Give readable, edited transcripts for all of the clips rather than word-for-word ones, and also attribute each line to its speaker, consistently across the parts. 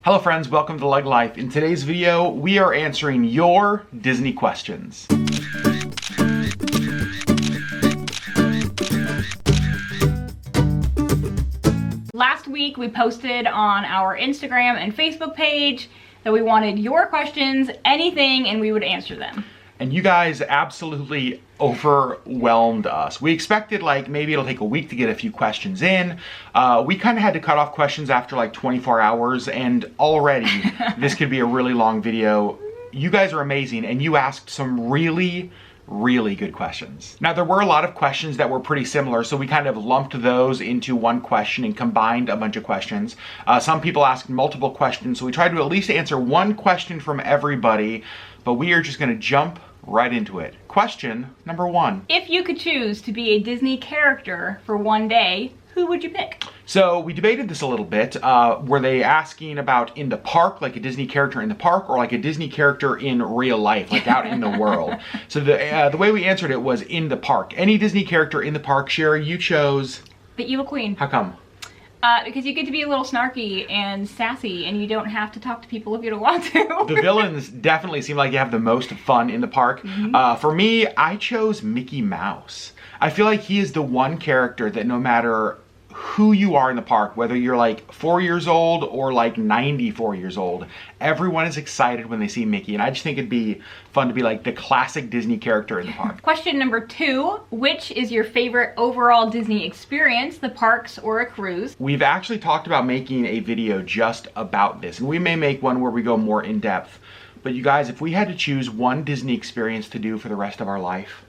Speaker 1: Hello friends, welcome to LeggLife. In today's video, we are answering your Disney questions.
Speaker 2: Last week we posted on our Instagram and Facebook page that we wanted your questions, anything, and we would answer them.
Speaker 1: And you guys absolutely overwhelmed us. We expected like maybe it'll take a week to get a few questions in. We kind of had to cut off questions after like 24 hours, and already this could be a really long video. You guys are amazing, and you asked some really good questions. Now, there were a lot of questions that were pretty similar, so we kind of lumped those into one question and combined a bunch of questions. Some people asked multiple questions, so we tried to at least answer one question from everybody, but we are just gonna jump right into it. Question number one.
Speaker 2: If you could choose to be a Disney character for one day, who would you pick?
Speaker 1: So we debated this a little bit. Were they asking about in the park, like a Disney character in the park, or like a Disney character in real life, like out in the world? So the way we answered it was in the park. Any Disney character in the park. Sherri, you chose?
Speaker 2: The Evil Queen.
Speaker 1: How come?
Speaker 2: Because you get to be a little snarky and sassy, and you don't have to talk to people if you don't want to.
Speaker 1: The villains definitely seem like you have the most fun in the park. For me, I chose Mickey Mouse. I feel like he is the one character that no matter who you are in the park, whether you're like 4 years old or like 94 years old, everyone is excited when they see Mickey, and I just think it'd be fun to be like the classic Disney character in the park.
Speaker 2: Question number two, which is your favorite overall Disney experience, the parks or a cruise?
Speaker 1: We've actually talked about making a video just about this, and we may make one where we go more in depth, but you guys, if we had to choose one Disney experience to do for the rest of our life,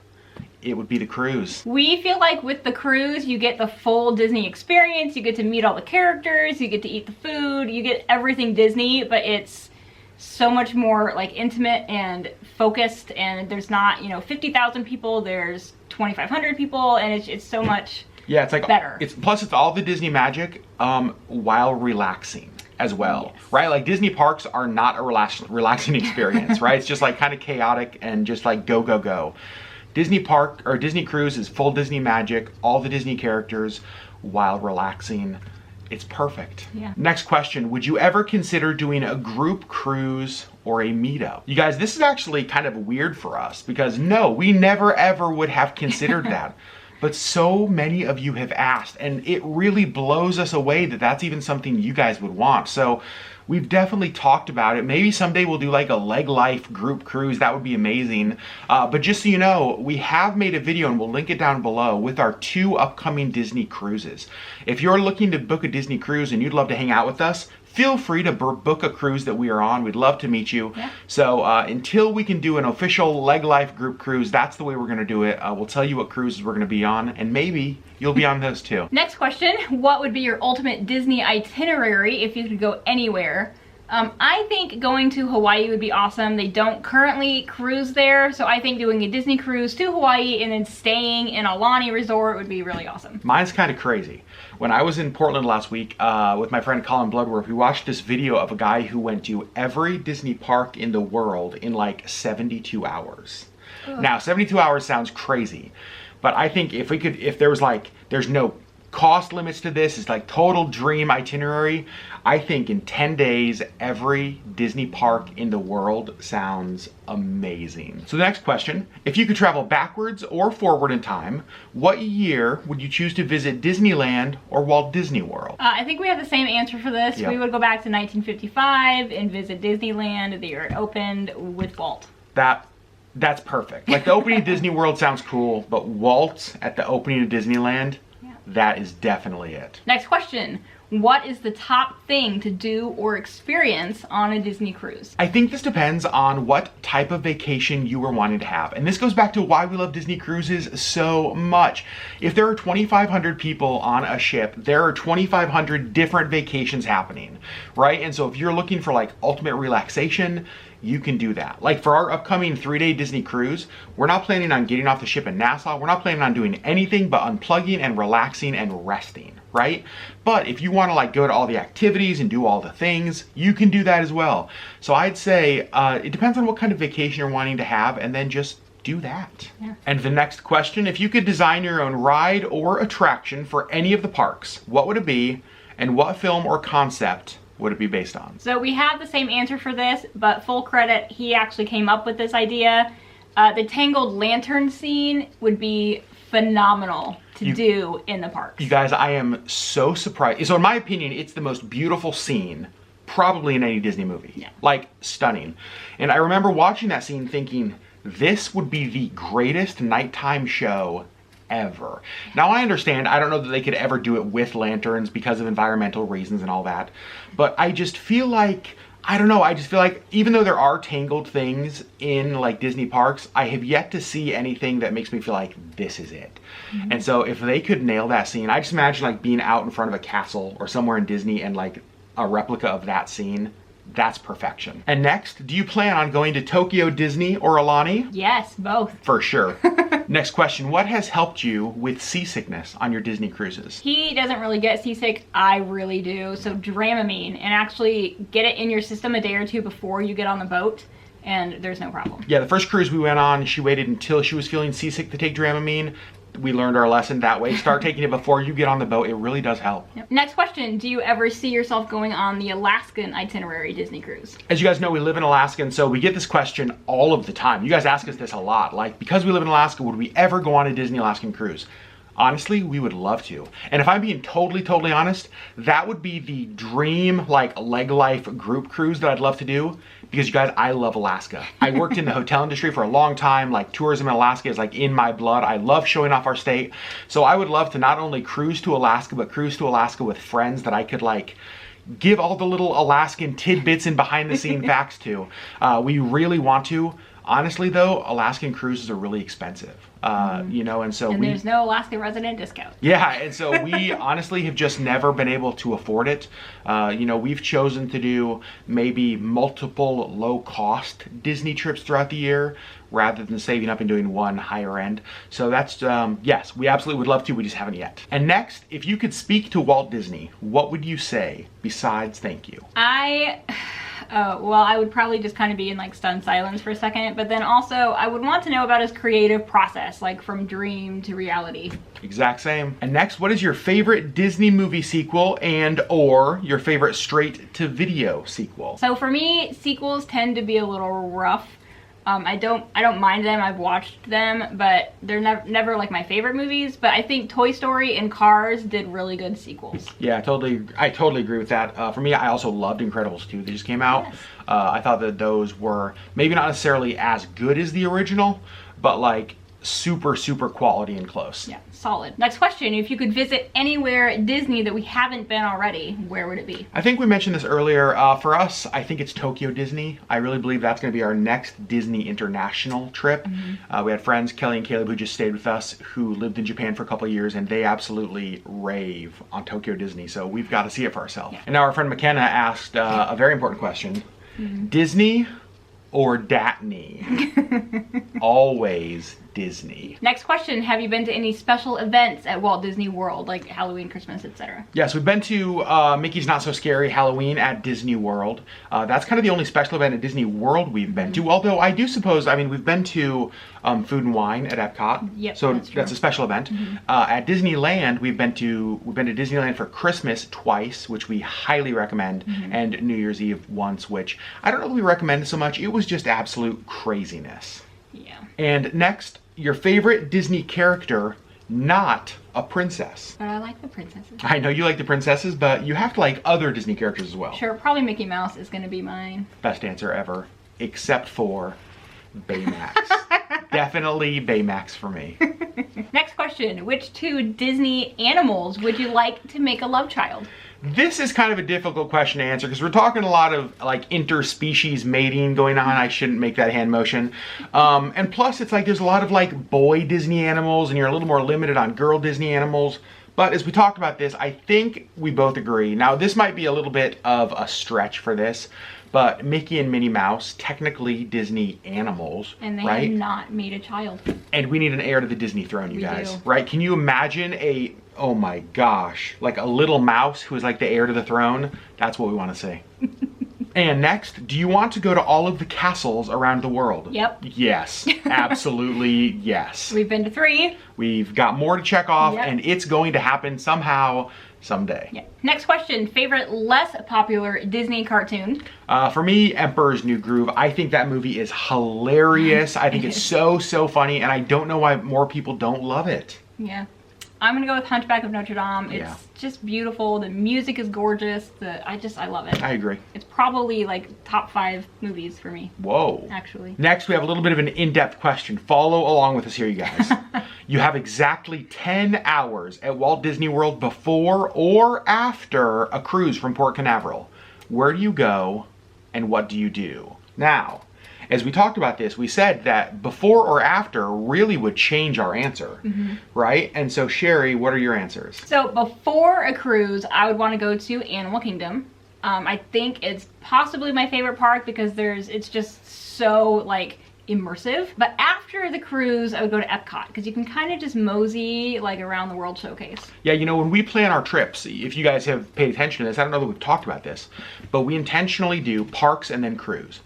Speaker 1: it would be the cruise.
Speaker 2: We feel like with the cruise, you get the full Disney experience, you get to meet all the characters, you get to eat the food, you get everything Disney, but it's so much more like intimate and focused, and there's not, 50,000 people, there's 2,500 people, and it's so much
Speaker 1: it's like
Speaker 2: better.
Speaker 1: Plus it's all the Disney magic while relaxing as well,
Speaker 2: yes.
Speaker 1: Right? Like Disney parks are not a relaxing experience, right? It's just like kind of chaotic and just like go. Disney park or Disney cruise is full Disney magic, all the Disney characters while relaxing. It's perfect.
Speaker 2: Yeah.
Speaker 1: Next question, would you ever consider doing a group cruise or a meetup? You guys, this is actually kind of weird for us because no, we never ever would have considered that. But so many of you have asked, and it really blows us away that that's even something you guys would want. So we've definitely talked about it. Maybe someday we'll do like a LeggLife group cruise. That would be amazing. But just so you know, we have made a video, and we'll link it down below, with our 2 upcoming Disney cruises. If you're looking to book a Disney cruise and you'd love to hang out with us, feel free to book a cruise that we are on. We'd love to meet you.
Speaker 2: Yeah.
Speaker 1: So until we can do an official LeggLife group cruise, that's the way we're going to do it. We'll tell you what cruises we're going to be on, and maybe you'll be on those too.
Speaker 2: Next question, what would be your ultimate Disney itinerary if you could go anywhere? I think going to Hawaii would be awesome. They don't currently cruise there, so I think doing a Disney cruise to Hawaii and then staying in a Lani resort would be really awesome.
Speaker 1: Mine's kind of crazy. When I was in Portland last week with my friend Colin Bloodworth, we watched this video of a guy who went to every Disney park in the world in like 72 hours. Ugh. Now, 72 hours sounds crazy, but I think if there was like, there's no cost limits to this, it's like total dream itinerary, I think in 10 days, every Disney park in the world sounds amazing. So the next question, if you could travel backwards or forward in time, what year would you choose to visit Disneyland or Walt Disney World?
Speaker 2: I think we have the same answer for this. Yep. We would go back to 1955 and visit Disneyland the year it opened with Walt.
Speaker 1: That's perfect. Like the opening of Disney World sounds cool, but Walt at the opening of Disneyland, that is definitely it.
Speaker 2: Next question. What is the top thing to do or experience on a Disney cruise?
Speaker 1: I think this depends on what type of vacation you are wanting to have. And this goes back to why we love Disney cruises so much. If there are 2,500 people on a ship, there are 2,500 different vacations happening, right? And so if you're looking for like ultimate relaxation, you can do that. Like for our upcoming 3-day Disney cruise, we're not planning on getting off the ship in Nassau. We're not planning on doing anything but unplugging and relaxing and resting, right? But if you want to like go to all the activities and do all the things, you can do that as well. So I'd say it depends on what kind of vacation you're wanting to have, and then just do that. Yeah. And the next question, if you could design your own ride or attraction for any of the parks, what would it be, and what film or concept would it be based on?
Speaker 2: So we have the same answer for this, but full credit, he actually came up with this idea. The Tangled Lantern scene would be phenomenal to do in the parks.
Speaker 1: You guys, I am so surprised. So in my opinion, it's the most beautiful scene probably in any Disney movie.
Speaker 2: Yeah.
Speaker 1: Like, stunning. And I remember watching that scene thinking, this would be the greatest nighttime show ever. Now I understand, I don't know that they could ever do it with lanterns because of environmental reasons and all that, but I just feel like, I don't know, I just feel like even though there are tangled things in like Disney parks, I have yet to see anything that makes me feel like this is it. And so if they could nail that scene, I just imagine like being out in front of a castle or somewhere in Disney and like a replica of that scene. That's perfection. And next, do you plan on going to Tokyo Disney or Alani?
Speaker 2: Yes, both.
Speaker 1: For sure. Next question, what has helped you with seasickness on your Disney cruises?
Speaker 2: He doesn't really get seasick, I really do. So Dramamine, and actually get it in your system a day or two before you get on the boat, and there's no problem.
Speaker 1: Yeah, the first cruise we went on, she waited until she was feeling seasick to take Dramamine. We learned our lesson that way. Start taking it before you get on the boat. It really does help.
Speaker 2: Yep. Next question, do you ever see yourself going on the Alaskan itinerary Disney cruise?
Speaker 1: As you guys know, we live in Alaska, and so we get this question all of the time. You guys ask us this a lot. Like, because we live in Alaska, would we ever go on a Disney Alaskan cruise? Honestly, we would love to. And if I'm being totally honest, that would be the dream, like, LeggLife group cruise that I'd love to do. Because you guys, I love Alaska. I worked in the hotel industry for a long time. Like, tourism in Alaska is like in my blood. I love showing off our state. So I would love to not only cruise to Alaska, but cruise to Alaska with friends that I could like give all the little Alaskan tidbits and behind the scene facts to. We really want to. Honestly though, Alaskan cruises are really expensive. You know, and so
Speaker 2: there's no Alaska resident discount.
Speaker 1: Yeah, and so we honestly have just never been able to afford it. You know, we've chosen to do maybe multiple low-cost Disney trips throughout the year rather than saving up and doing one higher end. So that's, yes, we absolutely would love to, we just haven't yet. And next, if you could speak to Walt Disney, what would you say besides thank you?
Speaker 2: Well, I would probably just kind of be in like stunned silence for a second, but then also I would want to know about his creative process, like from dream to reality.
Speaker 1: Exact same. And next, what is your favorite Disney movie sequel and or your favorite straight to video sequel?
Speaker 2: So for me, sequels tend to be a little rough. I don't mind them, I've watched them, but they're never like my favorite movies, but I think Toy Story and Cars did really good sequels.
Speaker 1: Yeah, I totally agree with that. For me, I also loved Incredibles 2. They just came out.
Speaker 2: Yes.
Speaker 1: I thought that those were maybe not necessarily as good as the original, but like super quality and close.
Speaker 2: Yeah, solid. Next question, if you could visit anywhere at Disney that we haven't been already, where would it be?
Speaker 1: I think we mentioned this earlier. For us, I think it's Tokyo Disney. I really believe that's going to be our next Disney international trip. We had friends, Kelly and Caleb, who just stayed with us, who lived in Japan for a couple of years, and they absolutely rave on Tokyo Disney, so we've got to see it for ourselves. Yeah. And now our friend McKenna asked a very important question. Disney or Datney? Always Disney.
Speaker 2: Next question, have you been to any special events at Walt Disney World, like Halloween, Christmas, etc.?
Speaker 1: Yes, we've been to Mickey's Not So Scary Halloween at Disney World. That's kind of the only special event at Disney World we've been to, although I do suppose, I mean, we've been to Food and Wine at Epcot.
Speaker 2: Yep,
Speaker 1: so that's a special event. At Disneyland, we've been to Disneyland for Christmas twice, which we highly recommend, and New Year's Eve once, which I don't know if we recommend so much. It was just absolute craziness.
Speaker 2: Yeah.
Speaker 1: And next, your favorite Disney character, not a princess.
Speaker 2: But I like the princesses.
Speaker 1: I know you like the princesses, but you have to like other Disney characters as well.
Speaker 2: Sure, probably Mickey Mouse is going to be mine.
Speaker 1: Best answer ever, except for Baymax. Definitely Baymax for me.
Speaker 2: Next question, which two Disney animals would you like to make a love child?
Speaker 1: This is kind of a difficult question to answer because we're talking a lot of like interspecies mating going on. I shouldn't make that hand motion. And plus it's like there's a lot of like boy Disney animals and you're a little more limited on girl Disney animals. But as we talked about this, I think we both agree. Now this might be a little bit of a stretch for this, but Mickey and Minnie Mouse, technically Disney animals,
Speaker 2: and they
Speaker 1: right?
Speaker 2: have not made a child.
Speaker 1: And we need an heir to the Disney throne, you guys,
Speaker 2: do.
Speaker 1: right? Can you imagine oh my gosh, like a little mouse who is like the heir to the throne? That's what we want to see. And next, do you want to go to all of the castles around the world?
Speaker 2: Yep.
Speaker 1: Yes, absolutely yes.
Speaker 2: We've been to 3.
Speaker 1: We've got more to check off,
Speaker 2: Yep.
Speaker 1: and it's going to happen somehow someday.
Speaker 2: Yeah. Next question, favorite less popular Disney cartoon?
Speaker 1: For me, Emperor's New Groove. I think that movie is hilarious. I think it's so funny, and I don't know why more people don't love it.
Speaker 2: Yeah. I'm gonna go with Hunchback of Notre Dame. It's just beautiful. The music is gorgeous. I love it.
Speaker 1: I agree.
Speaker 2: It's probably like top 5 movies for me.
Speaker 1: Whoa.
Speaker 2: Actually.
Speaker 1: Next, we have a little bit of an in-depth question. Follow along with us here, you guys. You have exactly 10 hours at Walt Disney World before or after a cruise from Port Canaveral. Where do you go and what do you do? Now, as we talked about this, we said that before or after really would change our answer, right? And so, Sherri, what are your answers?
Speaker 2: So before a cruise, I would want to go to Animal Kingdom. I think it's possibly my favorite park because it's just so like immersive. But after the cruise, I would go to Epcot because you can kind of just mosey like around the World Showcase.
Speaker 1: Yeah, you know, when we plan our trips, if you guys have paid attention to this, I don't know that we've talked about this, but we intentionally do parks and then cruise,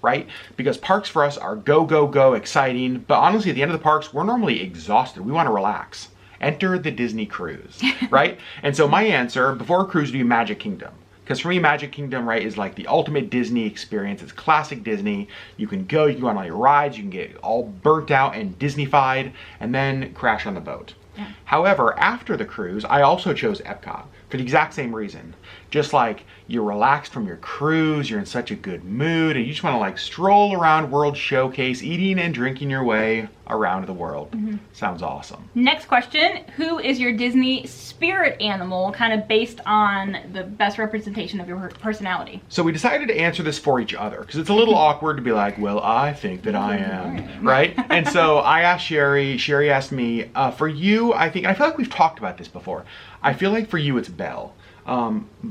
Speaker 1: right? Because parks for us are go, go, go, exciting, but honestly, at the end of the parks, we're normally exhausted. We want to relax. Enter the Disney cruise, right? And so my answer, before a cruise, would be Magic Kingdom. Because for me, Magic Kingdom, right, is like the ultimate Disney experience. It's classic Disney. You can go on all your rides, you can get all burnt out and Disney-fied, and then crash on the boat. Yeah. However, after the cruise, I also chose Epcot for the exact same reason. Just like you're relaxed from your cruise, you're in such a good mood, and you just want to like stroll around World Showcase, eating and drinking your way around the world. Sounds awesome.
Speaker 2: Next question, who is your Disney spirit animal, kind of based on the best representation of your personality?
Speaker 1: So we decided to answer this for each other because it's a little awkward to be like, well, I think that I am, right? And so I asked Sherri, Sherri asked me, for you, I think, and I feel like we've talked about this before, I feel like for you it's Belle.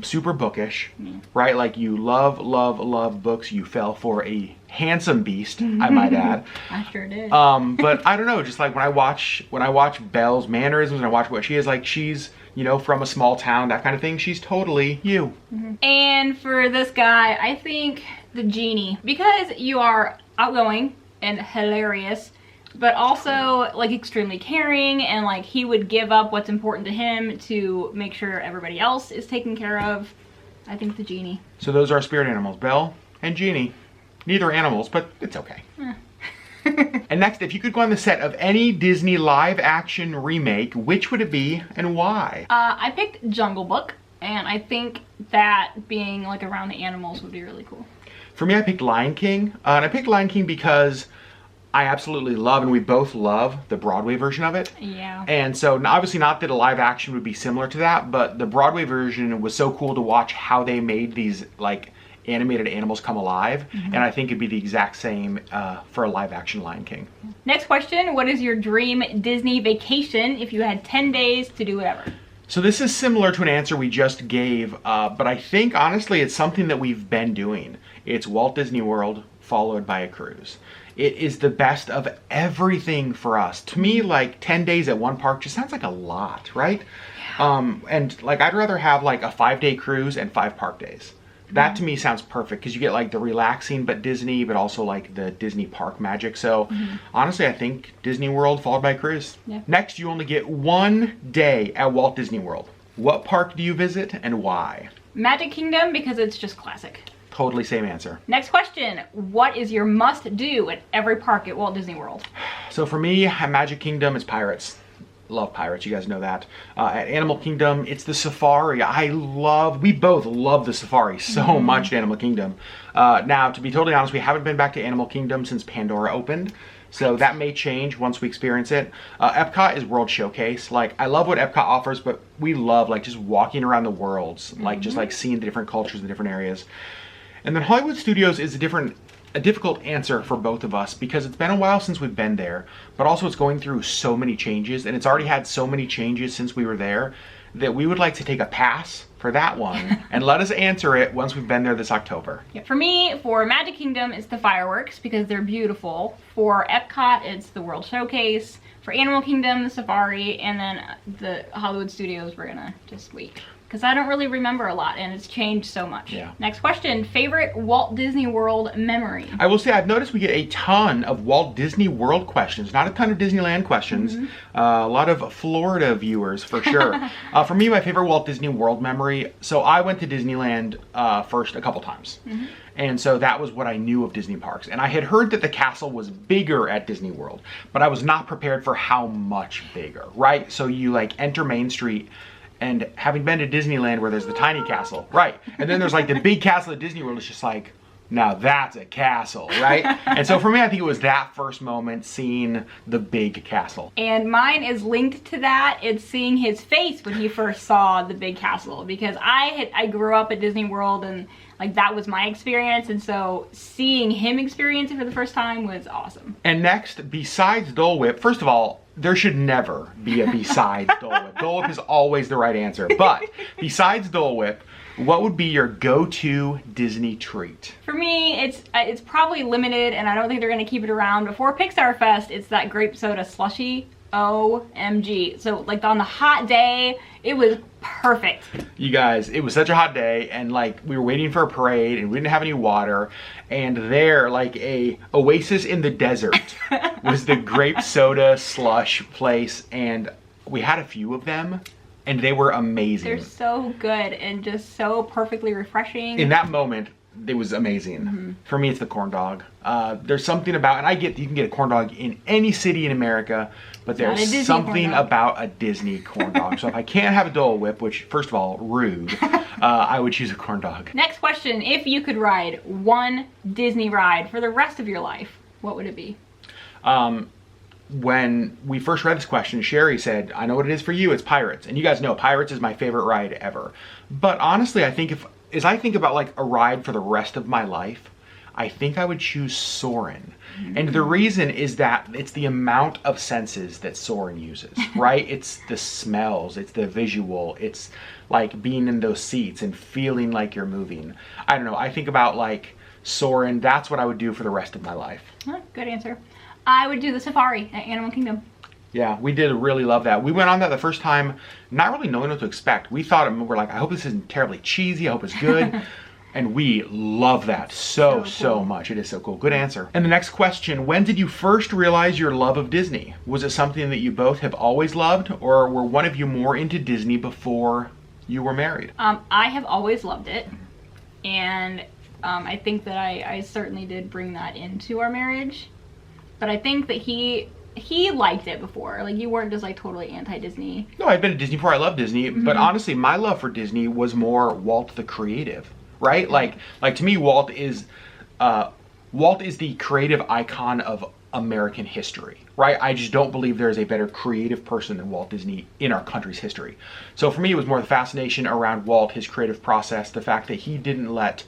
Speaker 1: Super bookish, right? Like you love books. You fell for a handsome beast, I might add.
Speaker 2: I sure did.
Speaker 1: But I don't know, just like when I watch Belle's mannerisms and I watch what she is like, she's, you know, from a small town, that kind of thing. She's totally you.
Speaker 2: And for this guy, I think the genie, because you are outgoing and hilarious, but also like extremely caring, and like he would give up what's important to him to make sure everybody else is taken care of. I think the genie.
Speaker 1: So those are our spirit animals, Belle and Genie. Neither animals, but it's okay. And next, if you could go on the set of any Disney live action remake, which would it be and why?
Speaker 2: I picked Jungle Book, and I think that being like around the animals would be really cool.
Speaker 1: For me, I picked Lion King, and I picked Lion King because I absolutely love, and we both love, the Broadway version of it.
Speaker 2: Yeah. And
Speaker 1: so obviously not that a live action would be similar to that, but the Broadway version was so cool to watch how they made these like animated animals come alive. And I think it'd be the exact same for a live action Lion King.
Speaker 2: Next question, what is your dream Disney vacation if you had 10 days to do whatever?
Speaker 1: So this is similar to an answer we just gave, but I think honestly it's something that we've been doing. It's Walt Disney World followed by a cruise. It is the best of everything for us. To me, like 10 days at one park just sounds like a lot, right? Yeah. And like I'd rather have like a 5-day cruise and 5 park days. That to me sounds perfect because you get like the relaxing but Disney, but also like the Disney park magic. So honestly, I think Disney World followed by a cruise. Yeah. Next, you only get 1 day at Walt Disney World. What park do you visit and why?
Speaker 2: Magic Kingdom, because it's just classic.
Speaker 1: Totally same answer.
Speaker 2: Next question, what is your must do at every park at Walt Disney World?
Speaker 1: So for me, at Magic Kingdom, it's Pirates. Love Pirates, you guys know that. At Animal Kingdom, it's the safari. We both love the safari so much at Animal Kingdom. Now, to be totally honest, we haven't been back to Animal Kingdom since Pandora opened. So that may change once we experience it. Epcot is World Showcase. Like, I love what Epcot offers, but we love like just walking around the worlds, like just like seeing the different cultures in different areas. And then Hollywood Studios is a difficult answer for both of us because it's been a while since we've been there, but also it's going through so many changes, and it's already had so many changes since we were there that we would like to take a pass for that one and let us answer it once we've been there this October.
Speaker 2: Yeah, for me, for Magic Kingdom, it's the fireworks because they're beautiful. For Epcot, it's the World Showcase. For Animal Kingdom, the safari, and then the Hollywood Studios, we're gonna just wait. because I don't really remember a lot and it's changed so much.
Speaker 1: Yeah.
Speaker 2: Next question, favorite Walt Disney World memory?
Speaker 1: I will say I've noticed we get a ton of Walt Disney World questions, not a ton of Disneyland questions. A lot of Florida viewers for sure. For me, my favorite Walt Disney World memory, so I went to Disneyland first a couple times. And so that was what I knew of Disney parks. And I had heard that the castle was bigger at Disney World, but I was not prepared for how much bigger, right? So you like enter Main Street, and having been to Disneyland where there's the tiny castle, right? And then there's like the big castle at Disney World, it's just like, now that's a castle, right? And so for me, I think it was that first moment seeing the big castle.
Speaker 2: And mine is linked to that. It's seeing his face when he first saw the big castle, because I grew up at Disney World and like that was my experience, and so seeing him experience it for the first time was awesome.
Speaker 1: And next, besides Dole Whip, first of all, there should never be a besides Dole Whip. Dole Whip is always the right answer. But besides Dole Whip, what would be your go-to Disney treat?
Speaker 2: For me, it's probably limited, and I don't think they're gonna keep it around. Before Pixar Fest, it's that grape soda slushie. OMG. So like on the hot day, it was perfect.
Speaker 1: You guys, it was such a hot day, and like we were waiting for a parade and we didn't have any water, and there, like a oasis in the desert, was the grape soda slush place, and we had a few of them and they were amazing.
Speaker 2: They're so good and just so perfectly refreshing.
Speaker 1: In that moment, it was amazing. For me, it's the corn dog. There's something about, and I get you can get a corn dog in any city in America, but there's something about a Disney corn dog. So if I can't have a Dole Whip, which first of all, rude, I would choose a corn dog.
Speaker 2: Next question, if you could ride one Disney ride for the rest of your life, what would it be?
Speaker 1: When we first read this question, Sherri said, I know what it is for you, it's Pirates. And you guys know Pirates is my favorite ride ever. But honestly, I think as I think about like a ride for the rest of my life, I think I would choose Soarin'. And the reason is that it's the amount of senses that Soarin' uses, right? It's the smells, it's the visual, it's like being in those seats and feeling like you're moving. I don't know, I think about like Soarin', that's what I would do for the rest of my life.
Speaker 2: Good answer. I would do the safari at Animal Kingdom.
Speaker 1: Yeah, we did really love that. We went on that the first time, not really knowing what to expect. We thought, we're like, I hope this isn't terribly cheesy, I hope it's good. And we love that so much. It is so cool. Good answer. And the next question, when did you first realize your love of Disney? Was it something that you both have always loved, or were one of you more into Disney before you were married?
Speaker 2: I have always loved it. And I think that I certainly did bring that into our marriage. But I think that he liked it before. Like, you weren't just like totally anti-Disney.
Speaker 1: No, I've been to Disney before. I love Disney. But honestly, my love for Disney was more Walt the creative, right? Like to me, Walt is the creative icon of American history, right? I just don't believe there is a better creative person than Walt Disney in our country's history. So for me, it was more the fascination around Walt, his creative process, the fact that he didn't let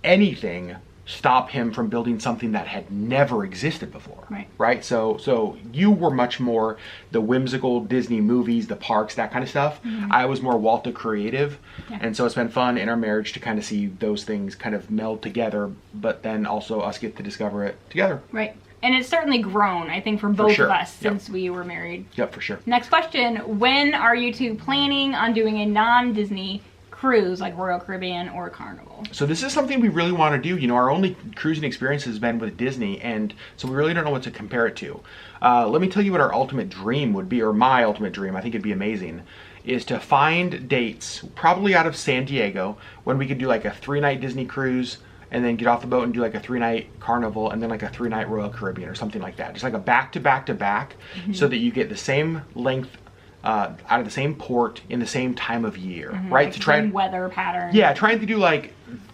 Speaker 1: anything stop him from building something that had never existed before. Right? So you were much more the whimsical Disney movies, the parks, that kind of stuff. I was more Walt the creative. And so it's been fun in our marriage to kind of see those things kind of meld together, but then also us get to discover it together.
Speaker 2: Right. And it's certainly grown, I think, for both of us since we were married.
Speaker 1: Yep, for sure.
Speaker 2: Next question, when are you two planning on doing a non-Disney cruise like Royal Caribbean or Carnival?
Speaker 1: So this is something we really want to do. You know, our only cruising experience has been with Disney, and so we really don't know what to compare it to. Let me tell you what our ultimate dream would be, or my ultimate dream, I think it'd be amazing, is to find dates, probably out of San Diego, when we could do like a 3-night Disney cruise, and then get off the boat and do like a 3-night Carnival, and then like a 3-night Royal Caribbean or something like that. Just like a back-to-back-to-back, so that you get the same length out of the same port in the same time of year, right?
Speaker 2: Like
Speaker 1: to try and
Speaker 2: weather pattern.
Speaker 1: Yeah, trying to do like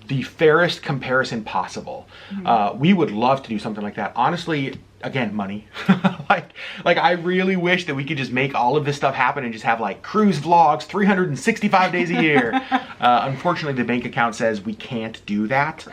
Speaker 1: the fairest comparison possible. We would love to do something like that. Honestly, again, money. like I really wish that we could just make all of this stuff happen and just have like cruise vlogs 365 days a year. Unfortunately, the bank account says we can't do that.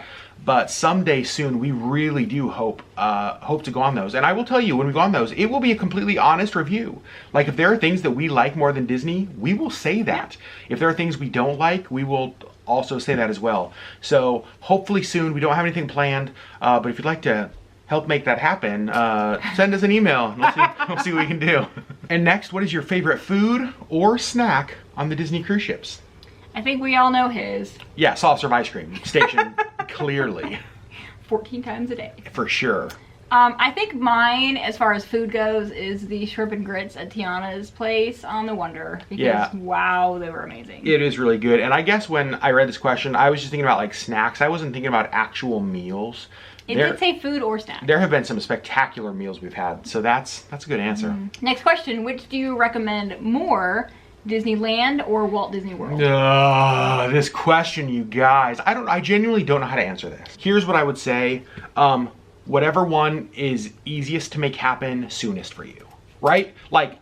Speaker 1: But someday soon, we really do hope to go on those. And I will tell you, when we go on those, it will be a completely honest review. Like, if there are things that we like more than Disney, we will say that. If there are things we don't like, we will also say that as well. So hopefully soon, we don't have anything planned, but if you'd like to help make that happen, send us an email and we'll see what we can do. And next, what is your favorite food or snack on the Disney cruise ships?
Speaker 2: I think we all know his.
Speaker 1: Yeah, soft serve ice cream station, clearly.
Speaker 2: 14 times a day.
Speaker 1: For sure.
Speaker 2: I think mine, as far as food goes, is the shrimp and grits at Tiana's place on the Wonder. Because, wow, they were amazing.
Speaker 1: It is really good. And I guess when I read this question, I was just thinking about like snacks. I wasn't thinking about actual meals.
Speaker 2: It did say food or snack.
Speaker 1: There have been some spectacular meals we've had, so that's a good answer.
Speaker 2: Next question, which do you recommend more, Disneyland or Walt Disney World?
Speaker 1: This question, you guys. I genuinely don't know how to answer this. Here's what I would say. Whatever one is easiest to make happen soonest for you, right? Like,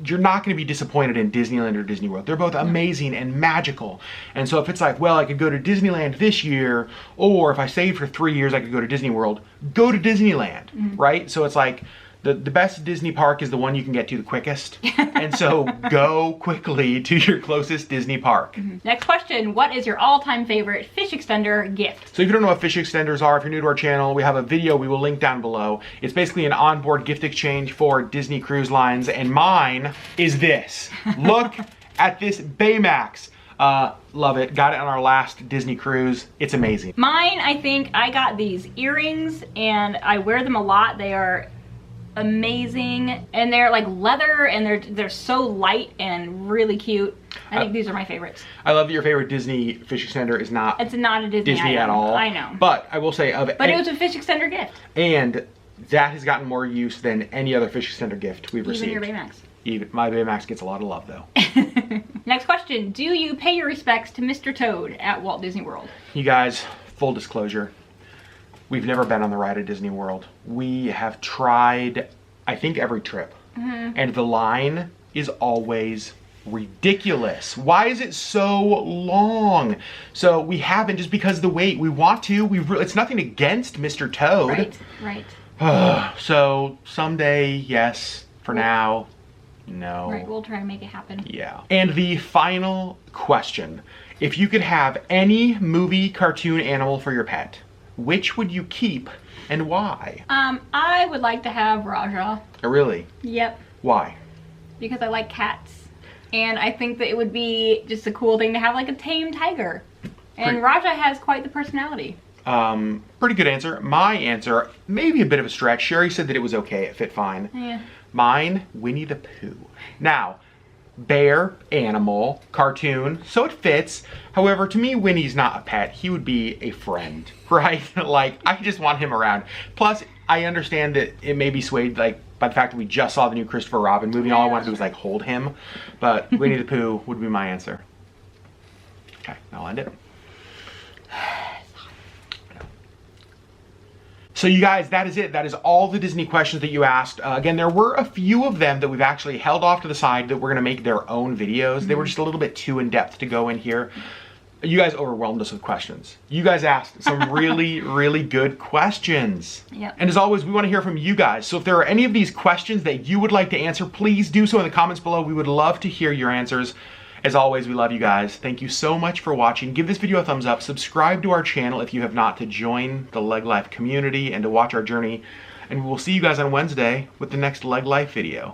Speaker 1: you're not going to be disappointed in Disneyland or Disney World. They're both amazing and magical. And so if it's like, well, I could go to Disneyland this year, or if I saved for 3 years, I could go to Disney World, go to Disneyland, right? So it's like, the best Disney park is the one you can get to the quickest. And so go quickly to your closest Disney park.
Speaker 2: Next question, what is your all-time favorite fish extender gift?
Speaker 1: So if you don't know what fish extenders are, if you're new to our channel, we have a video we will link down below. It's basically an onboard gift exchange for Disney Cruise Lines, and mine is this. Look at this Baymax. Love it. Got it on our last Disney cruise. It's amazing.
Speaker 2: Mine, I think I got these earrings, and I wear them a lot. They are amazing, and they're like leather, and they're so light and really cute. I think these are my favorites.
Speaker 1: I love that your favorite Disney fish extender is not
Speaker 2: a Disney
Speaker 1: item at all.
Speaker 2: I know,
Speaker 1: but I will say
Speaker 2: it was a fish extender gift,
Speaker 1: and that has gotten more use than any other fish extender gift we've received.
Speaker 2: Even your Baymax.
Speaker 1: Even my Baymax gets a lot of love though.
Speaker 2: Next question, do you pay your respects to Mr. Toad at Walt Disney World?
Speaker 1: You guys, full disclosure, we've never been on the ride at Disney World. We have tried, I think, every trip. And the line is always ridiculous. Why is it so long? So we haven't, just because of the wait. We want to. It's nothing against Mr. Toad.
Speaker 2: Right.
Speaker 1: So someday, yes. For now, no.
Speaker 2: Right, we'll try to make it happen.
Speaker 1: Yeah. And the final question. If you could have any movie cartoon animal for your pet, which would you keep and why?
Speaker 2: I would like to have Raja.
Speaker 1: Oh, really?
Speaker 2: Yep.
Speaker 1: Why?
Speaker 2: Because I like cats. And I think that it would be just a cool thing to have like a tame tiger. And Raja has quite the personality.
Speaker 1: Pretty good answer. My answer, maybe a bit of a stretch. Sherri said that it was okay. It fit fine.
Speaker 2: Yeah.
Speaker 1: Mine, Winnie the Pooh. Now, bear, animal, cartoon, so it fits. However, to me, Winnie's not a pet. He would be a friend, right? Like, I just want him around. Plus, I understand that it may be swayed like by the fact that we just saw the new Christopher Robin movie. And all I wanted to do was like hold him. But Winnie the Pooh would be my answer. Okay, I'll end it. So you guys, that is it. That is all the Disney questions that you asked. Again, there were a few of them that we've actually held off to the side that we're gonna make their own videos. They were just a little bit too in-depth to go in here. You guys overwhelmed us with questions. You guys asked some really, really good questions.
Speaker 2: Yep.
Speaker 1: And as always, we wanna hear from you guys. So if there are any of these questions that you would like to answer, please do so in the comments below. We would love to hear your answers. As always, we love you guys. Thank you so much for watching. Give this video a thumbs up. Subscribe to our channel if you have not, to join the LeggLife community and to watch our journey. And we will see you guys on Wednesday with the next LeggLife video.